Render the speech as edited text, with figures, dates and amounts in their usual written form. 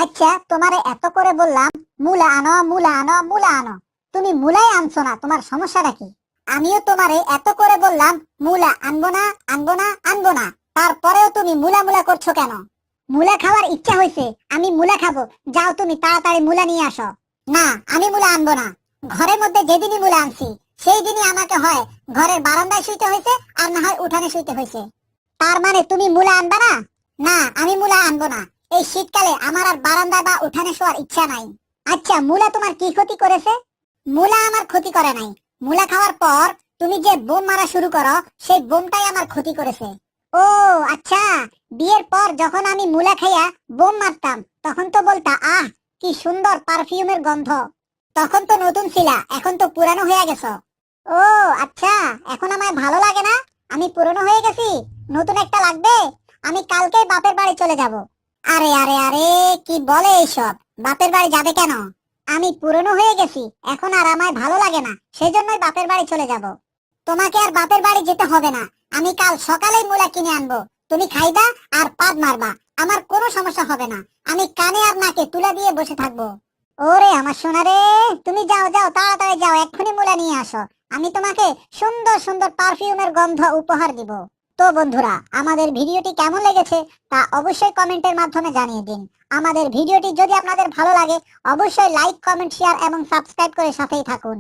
আচ্ছা, তোমারে এত করে বললাম মূলা আনো, মূলা আনো, মূলা আনো, তুমি মূলাই আনছো না, তোমার সমস্যাটা কি? আমিও তোমারে এত করে বললাম মূলা আনবো না, আনবো না, আনবো না, তারপরেও তুমি মূলা মূলা করছো কেন? মূলা খাওয়ার ইচ্ছা হয়েছে, আমি মূলা খাবো। যাও, তুমি তাড়াতাড়ি মূলা নিয়ে আসো। না, আমি মূলা আনবো না। ঘরের মধ্যে যেদিনই মূলা আনছি সেই দিনই আমাকে হয় ঘরের বারান্দায় শুইতে হয়েছে, আর না হয় উঠানে শুইতে হয়েছে। তার মানে তুমি মূলা আনবা না? না, আমি মূলা আনবো না। এই শীতকালে আমার আর বারান্দায় বা উঠানে শোয়ার ইচ্ছা নাই। আচ্ছা, মূলা তোমার কি ক্ষতি করেছে? মূলা আমার ক্ষতি করে নাই। মূলা খাওয়ার পর তুমি যে বোম মারা শুরু করো, সেই বোমটাই আমার ক্ষতি করেছে। ও আচ্ছা, বিয়ের পর যখন আমি মূলা খাইয়া বোম মারতাম, তখন তো বলতা আহ কি সুন্দর পারফিউমের গন্ধ। তখন তো নতুন ছিলা, এখন তো পুরানো হয়ে গেছো। ও আচ্ছা, এখন আমায় ভালো লাগে না? আমি পুরনো হয়ে গেছি, নতুন একটা লাগবে। আমি কালকেই বাপের বাড়ি চলে যাব। আরে আরে আরে, কি বলে এইসব? বাপের বাড়ি যাবে কেন? আমি পুরনো হয়ে গেছি, এখন আর আমায় ভালো লাগে না, সেজন্যই বাপের বাড়ি চলে যাব। তোমাকে আর বাপের বাড়ি যেতে হবে না। আমি কাল সকালেই মূলা কিনে আনবো। তুমি খাইবা আর পাদ মারবা, আমার কোনো সমস্যা হবে না। আমি কানে আর নাকে তুলা দিয়ে বসে থাকবো। ওরে আমার সোনা রে, তুমি যাও যাও, তাড়াতাড়ি যাও, এক্ষুনি মূলা নিয়ে আসো। আমি তোমাকে সুন্দর সুন্দর পারফিউমের গন্ধ উপহার দিব। তো বন্ধুরা, আমাদের ভিডিওটি কেমন লেগেছে তা অবশ্যই কমেন্টের মাধ্যমে জানিয়ে দিন। আমাদের ভিডিওটি যদি আপনাদের ভালো লাগে, অবশ্যই লাইক, কমেন্ট, শেয়ার এবং সাবস্ক্রাইব করে সাথেই থাকুন।